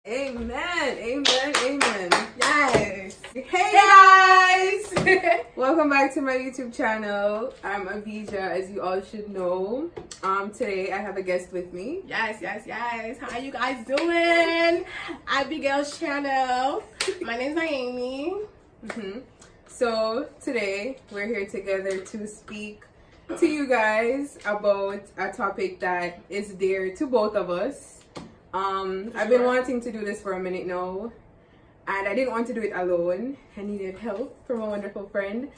Amen, amen, amen. Yes. Hey guys! Welcome back to my YouTube channel. I'm AbiJahh, as you all should know. Today I have a guest with me. Yes. How you guys doing? Abigail's channel. My name's Naomi. So today we're here together to speak to you guys about a topic that is dear to both of us. I've been wanting to do this for a minute now, and I didn't want to do it alone. I needed help from a wonderful friend.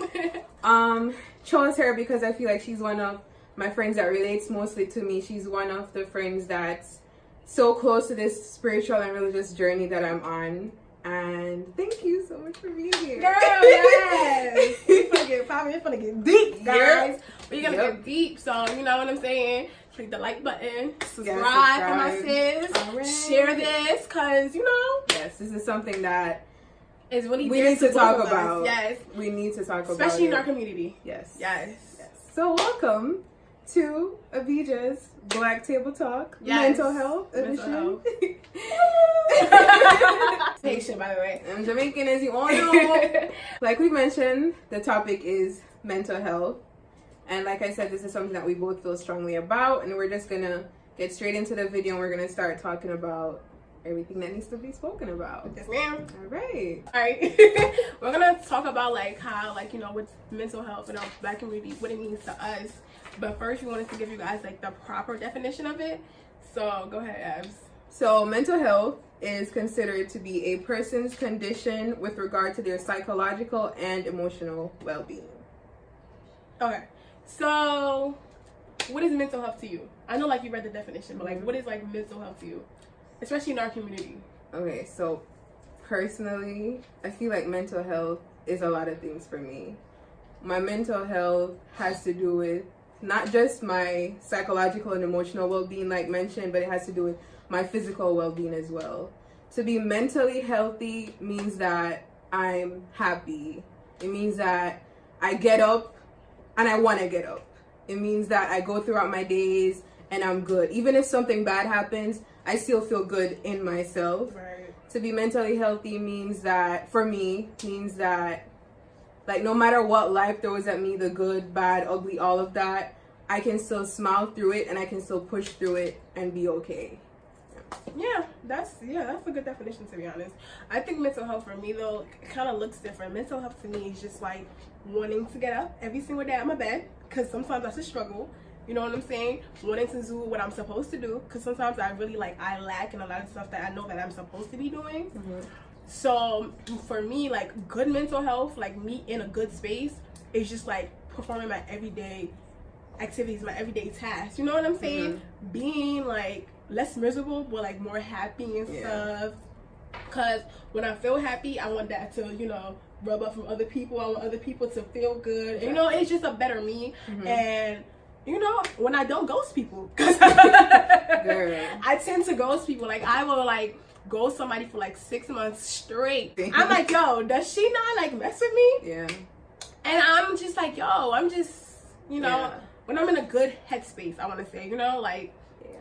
Chose her because I feel like she's one of my friends that relates mostly to me. She's one of the friends that's so close to this spiritual and religious journey that I'm on. And thank you so much for being here. Girl, yes. We're gonna get deep, guys. We're gonna get deep, so you know what I'm saying? Click the like button, subscribe for my sis, right. Share this, cause you know. Yes, this is something that is really we need to talk about. Yes, we need to talk about, especially in our community. Yes. Yes. So welcome to AbiJahh's Black Table Talk, Mental Health Edition. Patient, by the way. I'm Jamaican, as you all know. Like we mentioned, the topic is mental health. And like I said, this is something that we both feel strongly about. And we're just going to get straight into the video and we're going to start talking about everything that needs to be spoken about. Yes, ma'am. All right. We're going to talk about like how, like, you know, with mental health in our Black community, what it means to us. But first, we wanted to give you guys like the proper definition of it. So go ahead, Abs. So mental health is considered to be a person's condition with regard to their psychological and emotional well-being. Okay. So, what is mental health to you? I know, like, you read the definition, but, like, what is, like, mental health to you? Especially in our community. Okay, so, personally, I feel like mental health is a lot of things for me. My mental health has to do with not just my psychological and emotional well-being, like mentioned, but it has to do with my physical well-being as well. To be mentally healthy means that I'm happy. It means that I get up and I want to get up. It means that I go throughout my days and I'm good. Even if something bad happens, I still feel good in myself. Right. To be mentally healthy means that, for me, means that, like, no matter what life throws at me, the good, bad, ugly, all of that, I can still smile through it and I can still push through it and be okay. Yeah, that's a good definition, to be honest. I think mental health for me, though, kind of looks different. Mental health to me is just like wanting to get up every single day out of my bed, because sometimes that's a struggle. You know what I'm saying? Wanting to do what I'm supposed to do, because sometimes I really I lack in a lot of stuff that I know that I'm supposed to be doing. So for me, like, good mental health, like me in a good space, is just like performing my everyday activities, my everyday tasks. You know what I'm saying? Being like less miserable, but like more happy and stuff. Because when I feel happy, I want that to, you know, rub up from other people. I want other people to feel good. And, you know, it's just a better me. And, you know, when I don't ghost people, I tend to ghost people. Like, I will like ghost somebody for like 6 months straight. I'm like, yo, does she not like mess with me? Yeah. And I'm just like, yo, I'm just, you know, when I'm in a good headspace, I want to say, you know, like,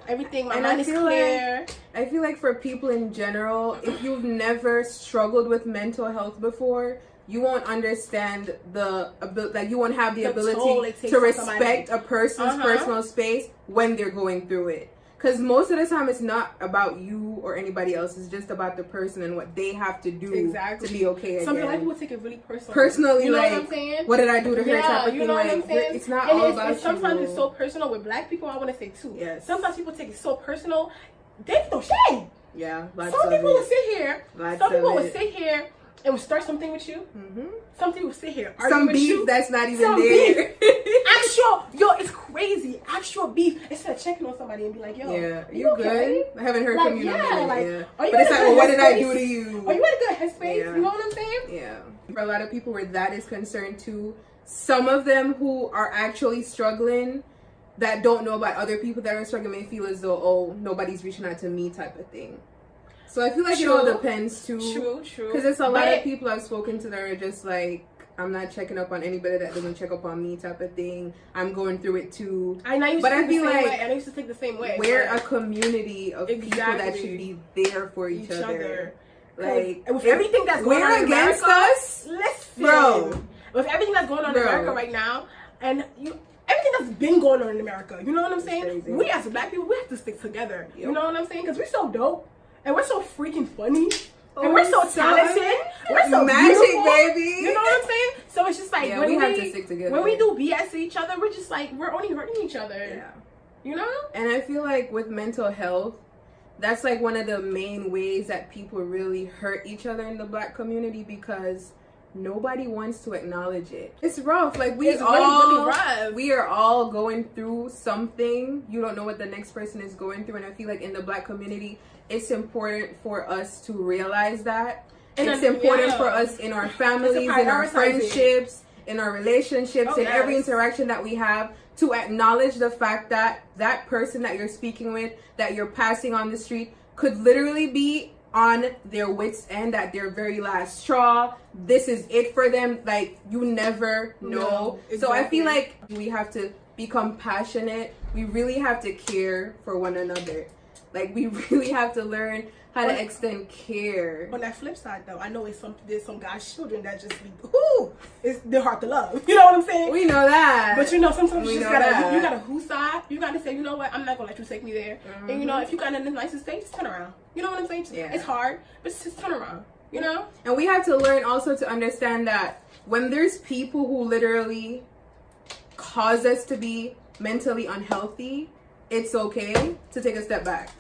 everything, my mind is clear. I feel like for people in general, if you've never struggled with mental health before, you won't understand you won't have the ability to respect a person's personal space when they're going through it. Because most of the time, it's not about you or anybody else. It's just about the person and what they have to do to be okay again. Some people take it really personally. Personally, you know like, what I'm saying? What did I do to her? Type of you thing. know what like, I'm saying? It's not and all about you. Sometimes it's so personal with Black people. I want to say too. Yes. Sometimes people take it so personal. They throw shade. Yeah. Some people will sit here. Some people will sit here and will start something with you. Some people sit here argue with you. That's not even there. It's crazy. Actual beef. Instead of checking on somebody and be like, yo, you okay? good? I haven't heard from you in a minute. But it's like, well, what did I do to you? Are you in a good headspace? You know what I'm saying? Yeah. For a lot of people where that is concerned too, some of them who are actually struggling that don't know about other people that are struggling may feel as though, oh, nobody's reaching out to me type of thing. So I feel like it all depends too. True. Because there's a lot of people I've spoken to that are just like, I'm not checking up on anybody that doesn't check up on me type of thing. I'm going through it too. I used but to I think feel the same like way. And I used to think the same way. we're a community of people that should be there for each other. Like, with everything that's going on in against America, us, listen, bro. With everything that's going on in America right now, and everything that's been going on in America, you know what I'm saying? We as Black people, we have to stick together. Yep. You know what I'm saying? Because we're so dope, and we're so freaking funny. And we're so talented. We're so magic, beautiful, baby. You know what I'm saying? So it's just like when we have to stick together. When we do BS to each other, we're just like we're only hurting each other. Yeah. You know? And I feel like with mental health, that's like one of the main ways that people really hurt each other in the Black community because nobody wants to acknowledge it. It's rough. Like it's really rough. We are all going through something. You don't know what the next person is going through, and I feel like in the Black community, it's important for us to realize that. And it's important for us in our families, in our friendships, in our relationships, in every interaction that we have, to acknowledge the fact that that person that you're speaking with, that you're passing on the street, could literally be on their wits' end, at their very last straw. This is it for them. Like, you never know. No, exactly. So I feel like we have to be compassionate. We really have to care for one another. Like, we really have to learn how to extend care. On that flip side, though, I know there's some guys' children that just be, they're hard to love. You know what I'm saying? We know that. But you know, sometimes you gotta whoosah. You gotta say, you know what, I'm not gonna let you take me there. Mm-hmm. And you know, if you got in the nicest state, just turn around. You know what I'm saying? It's hard, but just turn around. You know? And we have to learn also to understand that when there's people who literally cause us to be mentally unhealthy, it's okay to take a step back.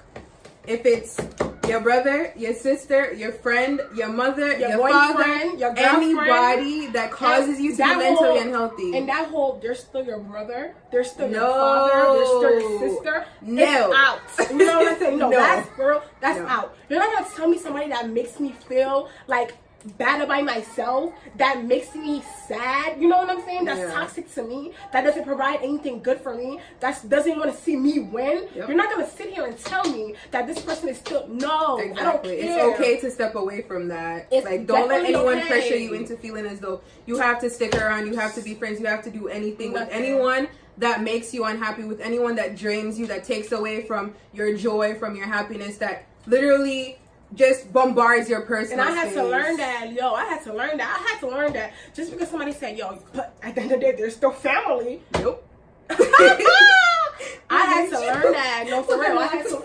If it's your brother, your sister, your friend, your mother, your father, your anybody that causes you to be mentally unhealthy. And that whole, they're still your brother, they're still your father, they're still your sister. No. It's out. You know what I'm saying? No, that's out. You're not going to tell me somebody that makes me feel like bad about myself, that makes me sad, you know what I'm saying? That's toxic to me, that doesn't provide anything good for me, that doesn't want to see me win. You're not going to sit here and tell me that this person is still, no, exactly. I don't care. It's okay to step away from that. It's like, don't let anyone pressure you into feeling as though you have to stick around, you have to be friends, you have to do anything with anyone that makes you unhappy, with anyone that drains you, that takes away from your joy, from your happiness, that literally just bombards your personal space. And I had to learn that. Just because somebody said, but at the end of the day, they're still family. Nope. I had to learn that. No, for real. I had to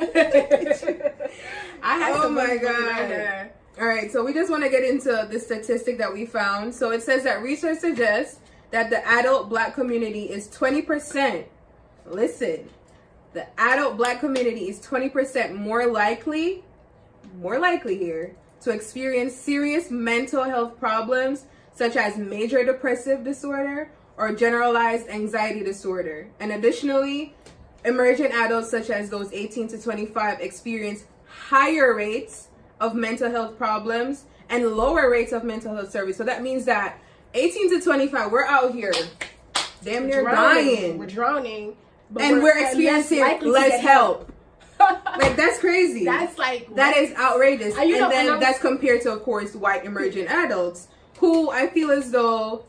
oh my God. All right, so we just want to get into the statistic that we found. So it says that research suggests that the adult Black community is 20%. Listen, the adult Black community is 20% more likely here to experience serious mental health problems such as major depressive disorder or generalized anxiety disorder. And additionally, emergent adults such as those 18 to 25 experience higher rates of mental health problems and lower rates of mental health service. So that means that 18 to 25, we're out here damn near dying. We're drowning. And we're experiencing less help. Like, that's crazy. That's like, that is outrageous. And then that's compared to, of course, white emergent adults who I feel as though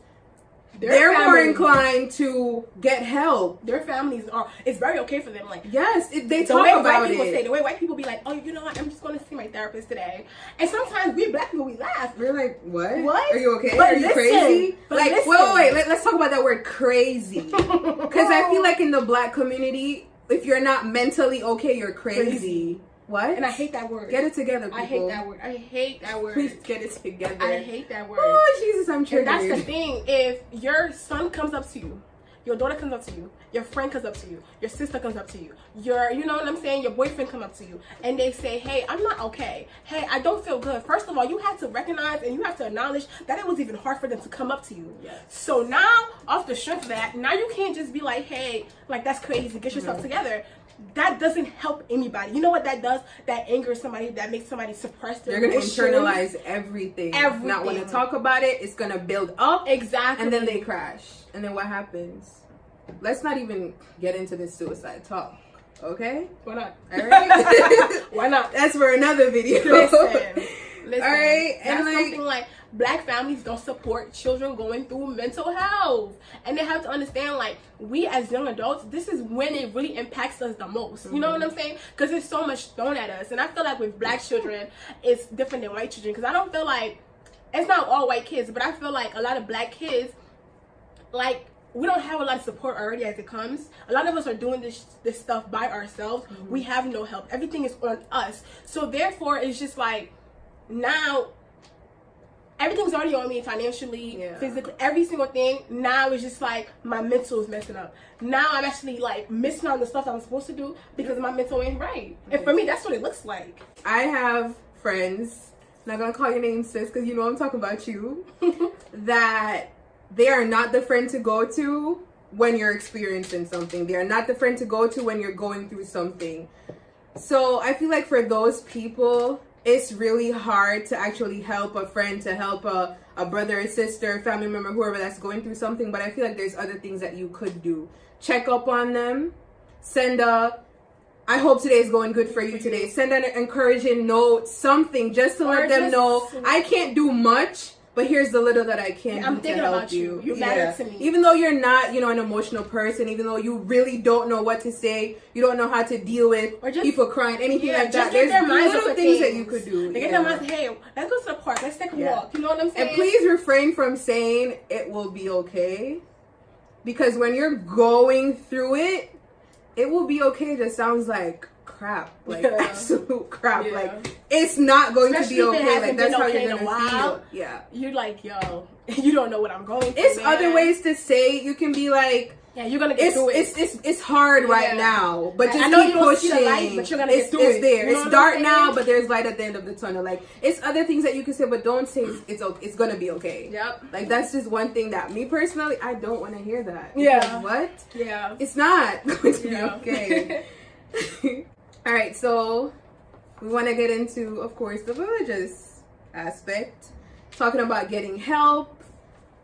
they're more inclined to get help. Their families are, it's very okay for them. Like, yes, they talk about it. The way white people be like, oh, you know what, I'm just going to see my therapist today. And sometimes we Black people, we laugh. We're like, what? What? Are you okay? But are you crazy? Like, wait. Let's talk about that word crazy. Because I feel like in the Black community, if you're not mentally okay, you're crazy. What? And I hate that word. Get it together, people. I hate that word. Please get it together. I hate that word. Oh, Jesus, I'm triggered. And that's the thing. If your son comes up to you, your daughter comes up to you, your friend comes up to you, your sister comes up to you, you know what I'm saying, your boyfriend comes up to you, and they say, hey, I'm not okay. Hey, I don't feel good. First of all, you have to recognize and you have to acknowledge that it was even hard for them to come up to you. Yes. So now, off the strength of that, now you can't just be like, hey, like, that's crazy, get yourself together. That doesn't help anybody. You know what that does? That angers somebody, that makes somebody suppress their emotions. They're going to internalize everything. Not want to talk about it. It's going to build up. Exactly. And then they crash. And then what happens? Let's not even get into this suicide talk. Okay? Why not? All right? Why not? That's for another video. Listen. All right? And that's something like, Black families don't support children going through mental health, and they have to understand, like, we as young adults, this is when it really impacts us the most. You know what I'm saying? Because there's so much thrown at us, and I feel like with Black children, it's different than white children. Because I don't feel like it's not all white kids, but I feel like a lot of Black kids, like, we don't have a lot of support already as it comes. A lot of us are doing this stuff by ourselves. We have no help. Everything is on us. So therefore, it's just like, now everything's already on me financially, physically, every single thing. Now it's just like my mental is messing up. Now I'm actually like missing on the stuff I'm supposed to do because my mental ain't right. And for me, that's what it looks like. I have friends, not gonna call your name, sis, because you know I'm talking about you, that they are not the friend to go to when you're experiencing something. They are not the friend to go to when you're going through something. So I feel like for those people, it's really hard to actually help a friend, to help a brother, a sister, family member, whoever that's going through something. But I feel like there's other things that you could do. Check up on them. Send I hope today's going good for you today. Send an encouraging note, something, just to let them know, I can't do much, but here's the little that I can do to help you. You matter to me. Even though you're not, you know, an emotional person, even though you really don't know what to say, you don't know how to deal with people crying, anything like that. There's little things that you could do. They get their minds, hey, let's go to the park, let's take a walk. You know what I'm saying? And please refrain from saying it will be okay. Because when you're going through it, it will be okay just sounds like crap, like absolute crap. Like, it's not going to be okay. Like, that's how you're gonna feel. Yeah, you're like, yo, you don't know what I'm going through. It's other ways to say. You can be like, yeah, you're gonna get through it. It's hard right now, but just I know keep you don't pushing. See the light, but you're gonna get through it's there. You know it's dark now, but there's light at the end of the tunnel. Like, it's other things that you can say, but don't say it's gonna be okay. Yep. Like, that's just one thing that me personally, I don't want to hear that. Yeah. What? Yeah. It's not going to be okay. All right, so we want to get into, of course, the religious aspect, talking about getting help,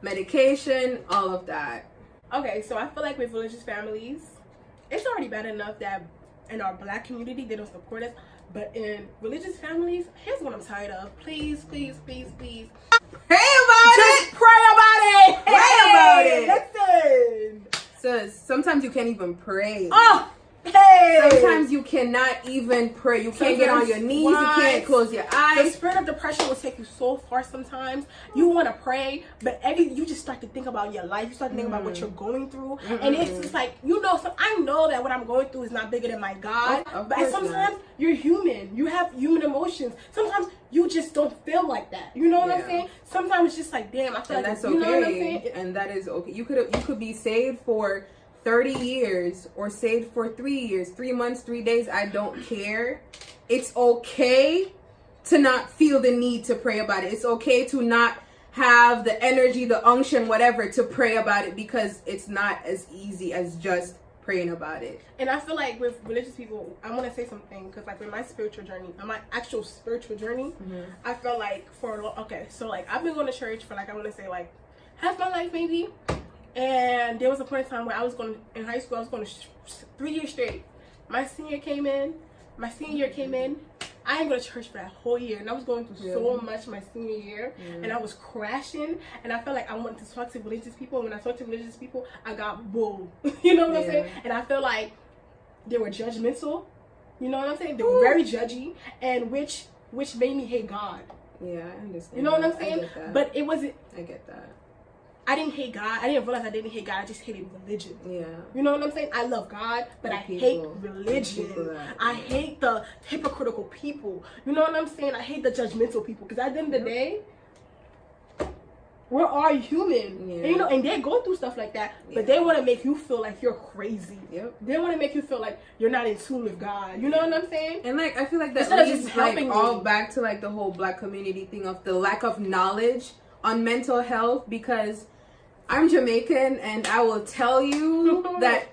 medication, all of that. Okay, so I feel like with religious families, it's already bad enough that in our Black community, they don't support us. But in religious families, here's what I'm tired of. Please, please, please, please. Pray about it! Just pray about it! Pray about it! Listen! Sis, sometimes you can't even pray. Oh! Hey! Sometimes you cannot even pray. You can't get on your knees. You can't close your eyes. The spirit of depression will take you so far sometimes. You want to pray, but you just start to think about your life. You start to think about what you're going through. And it's just like, you know, so I know that what I'm going through is not bigger than my God. But sometimes you're human. You have human emotions. Sometimes you just don't feel like that. You know what I'm saying? Sometimes it's just like, damn, I feel like that's okay. You know what I'm saying? And that is okay. You could be saved for 30 years or saved for 3 years, 3 months, 3 days. I don't care. It's okay to not feel the need to pray about it. It's okay to not have the energy, the unction, whatever, to pray about it, because it's not as easy as just praying about it. And I feel like with religious people, I want to say something, because like with my spiritual journey, my actual spiritual journey, I felt like so like I've been going to church for like, I want to say like half my life maybe. And there was a point in time where I was going in high school. I was going to 3 years straight. My senior year came in. I didn't go to church for that whole year, and I was going through so much my senior year, and I was crashing. And I felt like I wanted to talk to religious people. And when I talked to religious people, I got bull. You know what I'm saying? And I felt like they were judgmental. You know what I'm saying? They were very judgy, and which made me hate God. Yeah, I understand. You know what I'm saying? I get that. But it wasn't. I get that. I didn't hate God. I didn't realize I didn't hate God. I just hated religion. Yeah. You know what I'm saying? I love God, but I hate religion. I hate the hypocritical people. You know what I'm saying? I hate the judgmental people. Because at the end of the day, we're all human. Yeah. And, you know, and they go through stuff like that, but they want to make you feel like you're crazy. Yep. They want to make you feel like you're not in tune with God. You know what I'm saying? And like, I feel like that leads like all back to like the whole Black community thing of the lack of knowledge on mental health, because I'm Jamaican, and I will tell you that,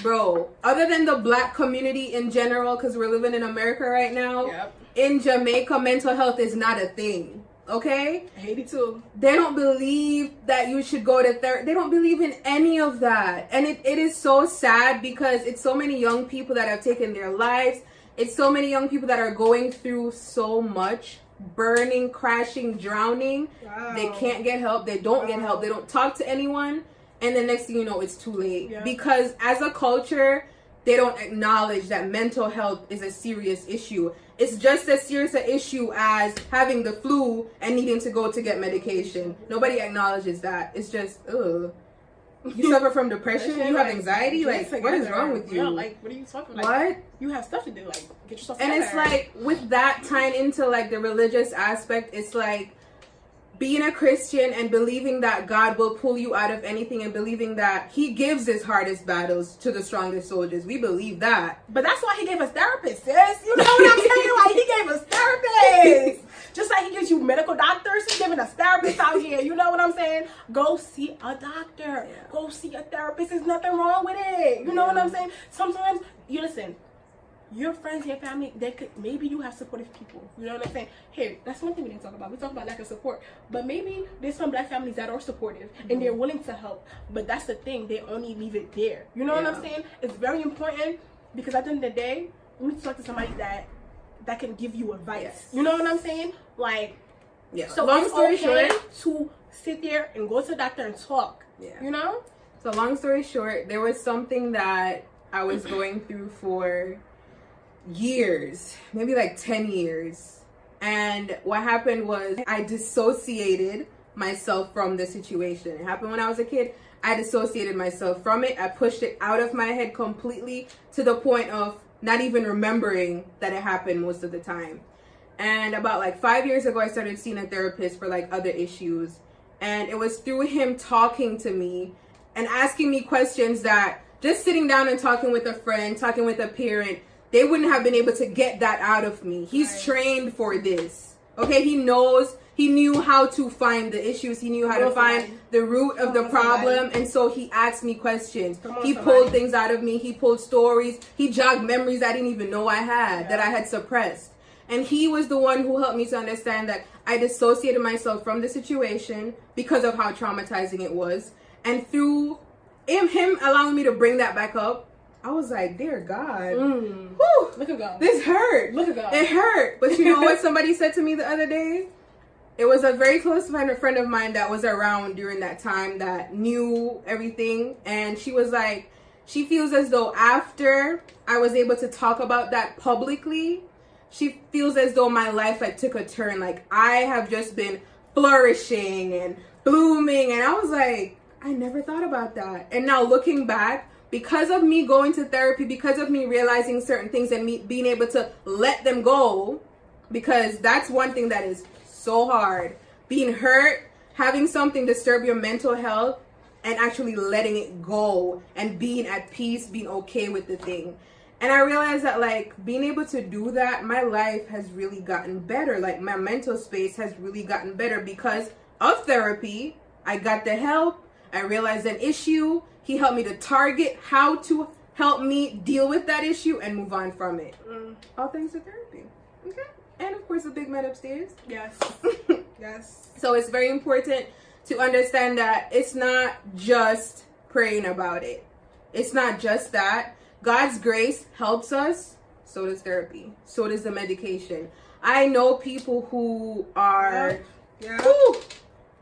bro, other than the Black community in general, because we're living in America right now, in Jamaica, mental health is not a thing, okay? I hate it too. They don't believe that you should go to therapy. They don't believe in any of that. And it is so sad, because it's so many young people that have taken their lives. It's so many young people that are going through so much burning, crashing, drowning. Wow. They can't get help. They don't get help. They don't talk to anyone. And the next thing you know, it's too late. Yeah. Because as a culture, they don't acknowledge that mental health is a serious issue. It's just as serious an issue as having the flu and needing to go to get medication. Nobody acknowledges that. It's just, ugh. You suffer from depression? You have anxiety? Like, what is wrong with you? Yeah, like, what are you talking about? What? You have stuff to do. Like, get yourself And together. it's like, with that tying into like the religious aspect, it's like being a Christian and believing that God will pull you out of anything and believing that he gives his hardest battles to the strongest soldiers. We believe that. But that's why he gave us therapists, sis. You know what I'm saying? Like, he gave us therapists. Just like he gives you medical doctors, he's giving us therapists out here. You know what I'm saying? Go see a doctor. Yeah. Go see a therapist. There's nothing wrong with it. You know what I'm saying? Sometimes, you listen, your friends, your family, they could, maybe you have supportive people. You know what I'm saying? Here, that's one thing we didn't talk about. We talk about lack of support. But maybe there's some black families that are supportive and they're willing to help. But that's the thing. They only leave it there. You know what I'm saying? It's very important because at the end of the day, we need to talk to somebody that can give you advice. Yes. You know what I'm saying? Like, Yeah. so long it's story okay short, to sit there and go to the doctor and talk. Yeah. You know? So long story short, there was something that I was going through for years, maybe like 10 years. And what happened was I dissociated myself from the situation. It happened when I was a kid. I dissociated myself from it. I pushed it out of my head completely to the point of not even remembering that it happened most of the time. And about like 5 years ago, I started seeing a therapist for like other issues. And it was through him talking to me and asking me questions that just sitting down and talking with a friend, talking with a parent, they wouldn't have been able to get that out of me. He's trained for this. Okay, he knew how to find the issues. He knew how to find the root of the problem. And so he asked me questions. He pulled things out of me. He pulled stories. He jogged memories I didn't even know I had, that I had suppressed. And he was the one who helped me to understand that I dissociated myself from the situation because of how traumatizing it was. And through him allowing me to bring that back up, I was like, dear God, whew, Look at God. this hurt. Look at God. It hurt. But you know what somebody said to me the other day? It was a very close friend of mine that was around during that time that knew everything. And she was like, she feels as though after I was able to talk about that publicly, she feels as though my life like took a turn. Like I have just been flourishing and blooming. And I was like, I never thought about that. And now looking back, because of me going to therapy, because of me realizing certain things and me being able to let them go, because that's one thing that is so hard. Being hurt, having something disturb your mental health, and actually letting it go and being at peace, being okay with the thing. And I realized that like being able to do that, my life has really gotten better. Like my mental space has really gotten better because of therapy. I got the help. I realized an issue. He helped me to target how to help me deal with that issue and move on from it. All thanks to therapy. Okay. And of course, the big man upstairs. Yes. Yes. So it's very important to understand that it's not just praying about it. It's not just that. God's grace helps us. So does therapy. So does the medication. I know people who are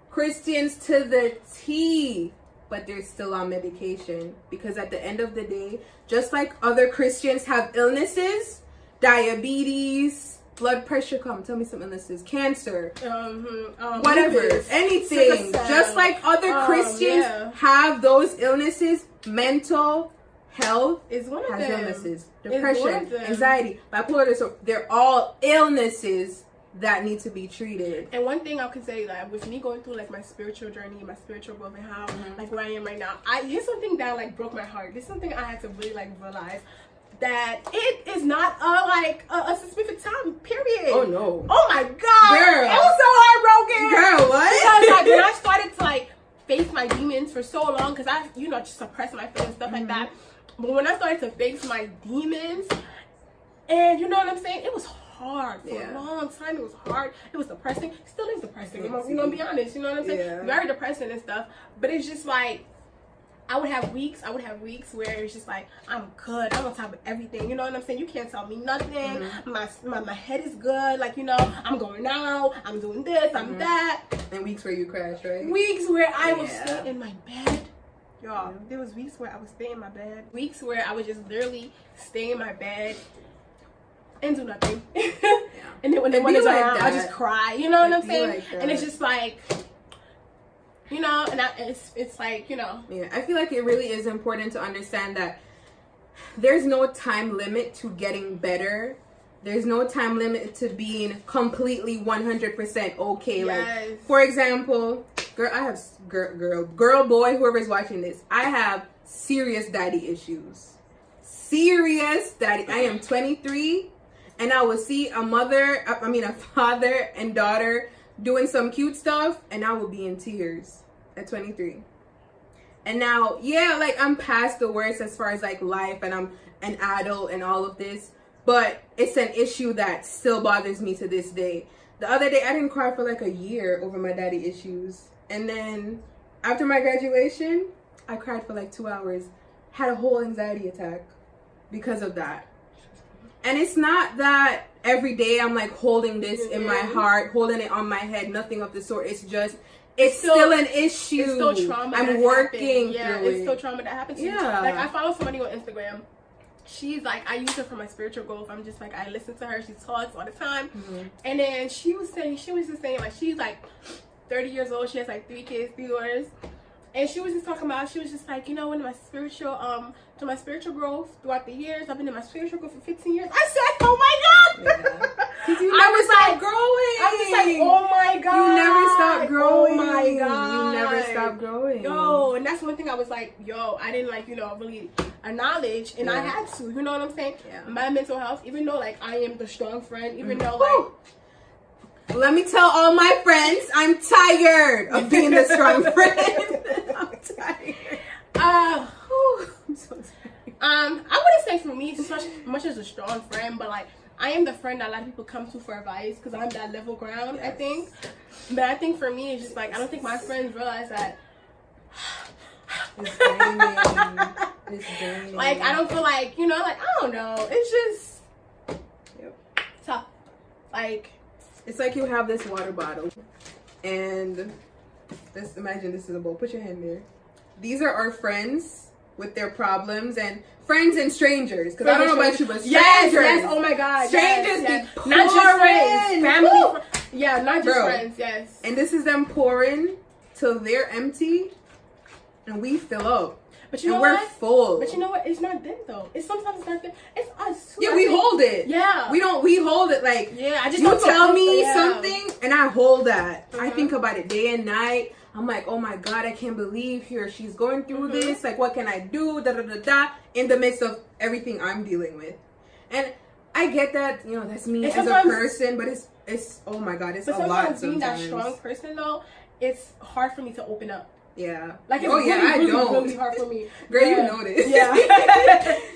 Christians to the T, but they're still on medication because at the end of the day, just like other Christians have illnesses, diabetes, blood pressure, tell me some illnesses, cancer, whatever, anything, just like other Christians have those illnesses, mental health is one of has them. Illnesses, depression, anxiety, bipolar disorder, they're all illnesses that need to be treated. And one thing I can say, like with me going through like my spiritual journey, my spiritual growth, and how like where I am right now, here's something that like broke my heart. This is something I had to really like realize, that it is not a specific time period. Oh no. Oh my God, girl, it was so heartbroken. Girl, what? Because like when I started to like face my demons for so long, because I just suppressed my feelings, stuff like that. But when I started to face my demons, and you know what I'm saying, it was hard for a long time. It was hard. It was depressing. Still is depressing. I'm gonna be honest. You know what I'm saying? Very depressing and stuff. But it's just like I would have weeks where it's just like, I'm good, I'm on top of everything, you know what I'm saying? You can't tell me nothing. My head is good, like, you know, I'm going out, I'm doing this, I'm that. And weeks where you crash, right? Weeks where I would stay in my bed. Y'all, there was weeks where I would stay in my bed. Weeks where I would just literally stay in my bed and do nothing. And then when they wanted to around, I just cry, you know what I'm saying? Like and it's just like, you know, and it's like, you know. Yeah, I feel like it really is important to understand that there's no time limit to getting better. There's no time limit to being completely 100% okay. Yes. Like, for example, girl, I have girl, boy, whoever's watching this, I have serious daddy issues. Serious daddy. I am 23, and I will see a father and daughter doing some cute stuff, and I will be in tears at 23. And now, yeah, like, I'm past the worst as far as like life, and I'm an adult and all of this, but it's an issue that still bothers me to this day. The other day, I didn't cry for like a year over my daddy issues, and then after my graduation, I cried for like 2 hours, had a whole anxiety attack because of that. And it's not that every day I'm like holding this in my heart, holding it on my head, nothing of the sort. It's just, it's still an issue. It's still trauma. I'm working through it's still trauma that happens to you. Yeah. Like, I follow somebody on Instagram. She's like, I use her for my spiritual growth. I'm just like, I listen to her. She talks all the time. And then she was just saying, like, she's like 30 years old. She has like 3 kids, 3 daughters. And she was just talking about, she was just like, you know, in my spiritual growth throughout the years, I've been in my spiritual growth for 15 years. I said, oh my God. Yeah. You I was like, growing. I was like, oh my God. You never stop growing. Oh my God. You never stop growing. Yo, and that's one thing I was like, yo, I didn't like, you know, really acknowledge, and I had to, you know what I'm saying? Yeah. My mental health, even though like I am the strong friend, even though like, let me tell all my friends, I'm tired of being the strong friend. I'm tired. I'm so tired. I wouldn't say for me so much as a strong friend, but like, I am the friend that a lot of people come to for advice because I'm that level ground, I think. But I think for me, it's just like, I don't think my friends realize that. It's draining. Like, I don't feel like, you know, like, I don't know. It's just tough. Like, it's like you have this water bottle, and let's imagine this is a bowl. Put your hand there. These are our friends with their problems, and friends and strangers. Because I don't know about you, but strangers. Yes, oh my God. Strangers be not just friends. Family. Not just friends, yes. And this is them pouring till they're empty, and we fill up. But you know we're what? full. But you know what? It's not them though. It's sometimes not them. It's us. Yeah, we hold it. Yeah. We hold it like. Yeah, I just you don't tell me something, and I hold that. I think about it day and night. I'm like, oh my God, I can't believe she's going through this. Like, what can I do? Da da da da. In the midst of everything I'm dealing with, and I get that, you know, that's me as a person, but it's oh my God, it's a lot. Being that strong person though, it's hard for me to open up. Yeah. Like, it's really hard for me. Girl, you know this. Yeah.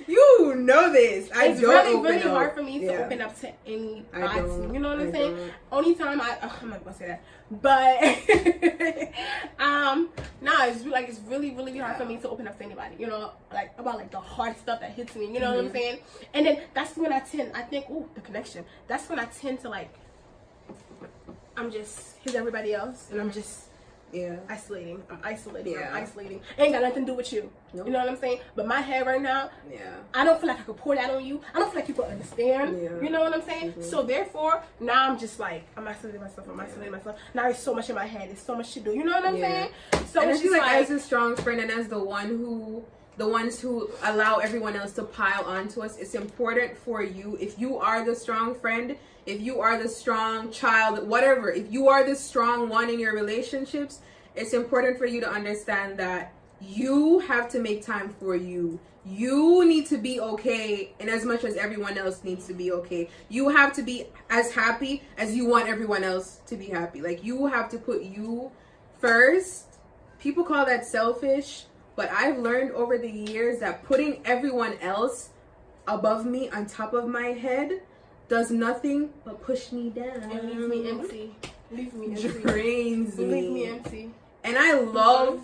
You know this. It's really hard for me to open up to anybody. You know what I'm saying? Only time I'm not gonna say that. But it's really hard for me to open up to anybody, you know, like about like the hard stuff that hits me, you know what I'm saying? And then that's when I think, the connection. That's when I tend to like, I'm just here's everybody else, and I'm just isolating. I'm isolating. Ain't got nothing to do with you. Nope. You know what I'm saying? But my head right now, I don't feel like I could pour that on you. I don't feel like you could understand. You know what I'm saying? So therefore, now I'm just like, I'm isolating myself. Now there's so much in my head. There's so much to do. You know what I'm saying? So and it's I feel like as a strong friend and as the ones who allow everyone else to pile onto us, it's important for you, if you are the strong friend, if you are the strong child, whatever, if you are the strong one in your relationships, it's important for you to understand that you have to make time for you. You need to be okay, and as much as everyone else needs to be okay. You have to be as happy as you want everyone else to be happy. Like, you have to put you first. People call that selfish, but I've learned over the years that putting everyone else above me, on top of my head, does nothing but push me down. And leaves me empty. Drains me. Leave me empty. And I love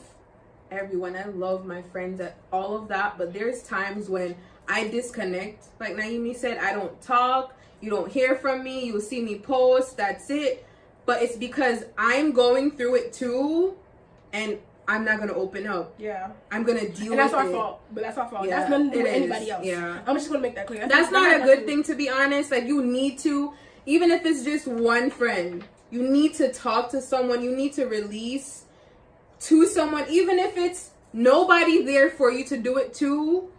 everyone. I love my friends and all of that. But there's times when I disconnect. Like Naomi said, I don't talk. You don't hear from me. You'll see me post. That's it. But it's because I'm going through it too. And I'm not going to open up. Yeah. I'm going to deal with it. And that's our fault. But that's our fault. Yeah, that's nothing to do with is. anybody else. Yeah. I'm just going to make that clear. That's not a good thing, to be honest. Like, you need to, even if it's just one friend, you need to talk to someone. You need to release to someone, even if it's nobody there for you to do it to.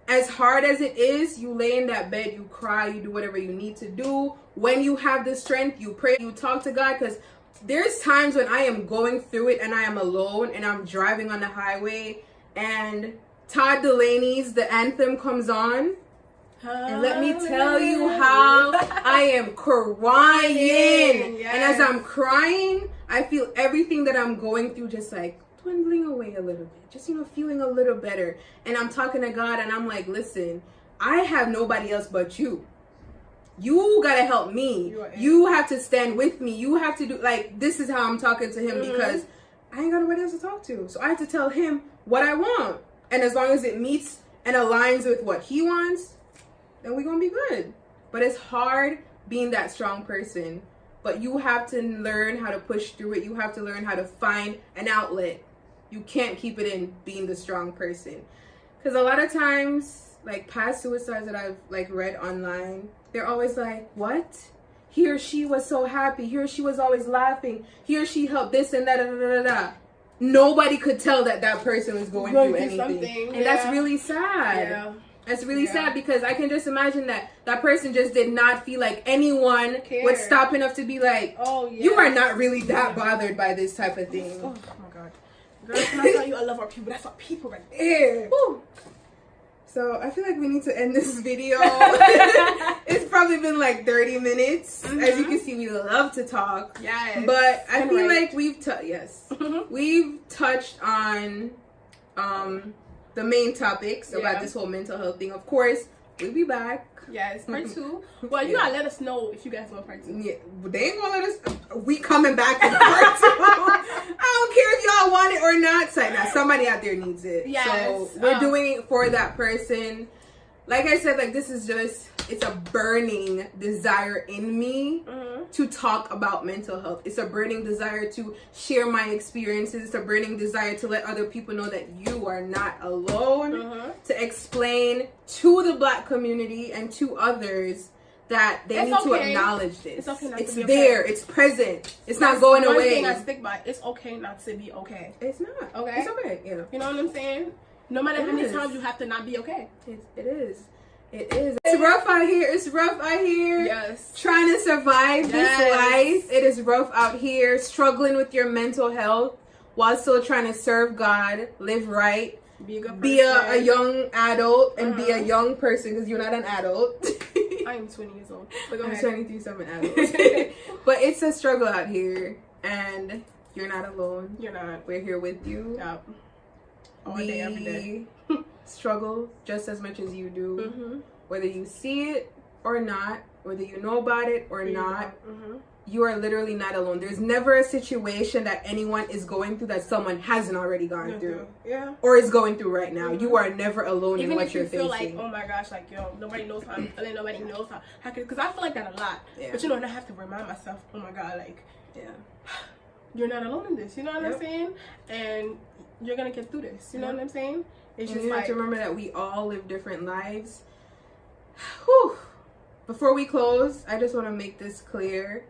As hard as it is, you lay in that bed, you cry, you do whatever you need to do. When you have the strength, you pray, you talk to God, because there's times when I am going through it and I am alone and I'm driving on the highway and Todd Delaney's The Anthem comes on. And let me tell you how I am crying. Yes. And as I'm crying, I feel everything that I'm going through just like dwindling away a little bit. Just, feeling a little better. And I'm talking to God and I'm like, listen, I have nobody else but you. You gotta help me. You have to stand with me. You have to do, like, this is how I'm talking to him because I ain't got nobody else to talk to. So I have to tell him what I want. And as long as it meets and aligns with what he wants, then we're gonna be good. But it's hard being that strong person. But you have to learn how to push through it. You have to learn how to find an outlet. You can't keep it in being the strong person. Because a lot of times, like past suicides that I've like read online, they're always like, what? He or she was so happy. He or she was always laughing. He or she helped this and that, da, da, da, da. Nobody could tell that that person was going through anything. And that's really sad. Yeah. That's really sad because I can just imagine that that person just did not feel like anyone would stop enough to be like, oh, you are not really that bothered by this type of thing. Oh my God. Girl, can I tell you, I love our people. That's our people right there. Woo. So I feel like we need to end this video. It's probably been like 30 minutes. As you can see, we love to talk. Yes. But I feel like we've we've touched on the main topics about this whole mental health thing. Of course, we'll be back. Yes, part 2. Well, you gotta let us know if you guys want part 2. Yeah, they ain't gonna let us. We coming back in part 2. I don't care if y'all want it or not. So now somebody out there needs it. Yes. So we're doing it for that person. Like I said, like this is just, it's a burning desire in me to talk about mental health. It's a burning desire to share my experiences. It's a burning desire to let other people know that you are not alone. To explain to the Black community and to others that they need to acknowledge this. It's okay not it's to be okay. there. It's present. It's not going away. One thing I stick by. It's okay not to be okay. It's not. Okay. It's okay. Yeah. You know what I'm saying? No matter how many times you have to not be okay. It is. It is. It's rough out here. It's rough out here. Yes. Trying to survive this life. It is rough out here. Struggling with your mental health while still trying to serve God, live right, be a good person. Be a young adult, and be a young person because you're not an adult. I am 20 years old. But I'm 23, so I'm an adult. But it's a struggle out here, and you're not alone. You're not. We're here with you. Yep. All day, every day. Struggle just as much as you do. Whether you see it or not, whether you know about it or not, you are literally not alone. There's never a situation that anyone is going through that someone hasn't already gone through. Yeah. Or is going through right now. You are never alone even in what if you you're feel facing. like, oh my gosh, like, yo, nobody knows how I'm feeling, nobody knows how because I feel like that a lot. Yeah. But and I have to remind myself, oh my God, like, you're not alone in this. You know what I'm saying? And you're gonna get through this. You know what I'm saying? It's just you like, have to remember that we all live different lives. Whew. Before we close, I just want to make this clear.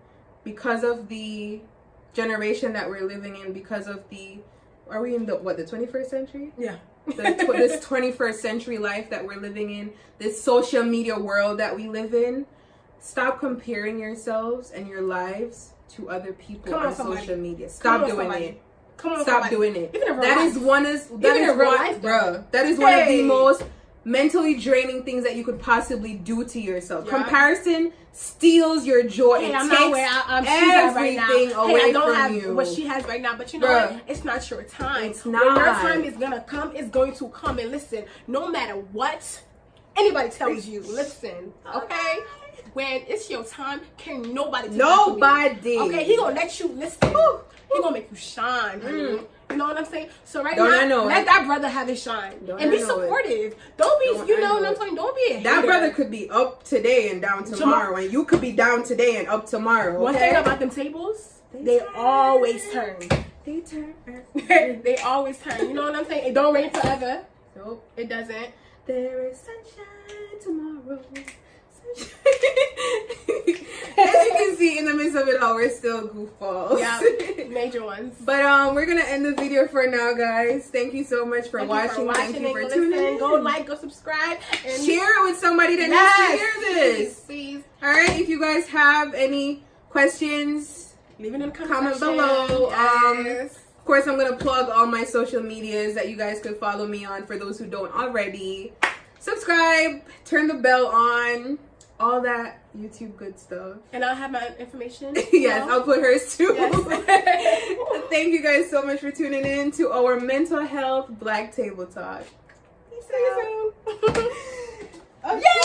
Because of the generation that we're living in, because of the, are we in the 21st century? Yeah. This 21st century life that we're living in, this social media world that we live in, stop comparing yourselves and your lives to other people on social media. Stop doing it. Stop doing it. That is one of the most mentally draining things that you could possibly do to yourself. Yeah. Comparison steals your joy. Hey, it I'm takes not where everything away I don't from have you. what she has right now, but you know what? It's not your time. It's not. When your time is gonna come, it's going to come. And listen, no matter what anybody tells you, listen, okay? when it's your time, can't nobody take Nobody. Okay, he gonna let you listen. He gonna make you shine, honey. You know what I'm saying? So now, let that brother have his shine. And be supportive. Don't be, you know what I'm saying? Don't be a hater. That brother could be up today and down tomorrow. And you could be down today and up tomorrow. Okay? One thing about them tables, they always turn. They turn. They always turn. You know what I'm saying? It don't rain forever. Nope. It doesn't. There is sunshine tomorrow. As you can see, in the midst of it all, we're still goofballs. Yeah, major ones. But we're gonna end the video for now, guys. Thank you so much for watching. Thank you for tuning in. Go like, go subscribe, and share it with somebody that needs to hear this. Please. All right. If you guys have any questions, leave it in the comment below. Yes. Of course, I'm gonna plug all my social medias that you guys could follow me on for those who don't already. Subscribe, turn the bell on. All that YouTube good stuff. And I'll have my information. Yes, I'll put hers too. Yes. Thank you guys so much for tuning in to our mental health Black Table Talk. See you soon. Okay.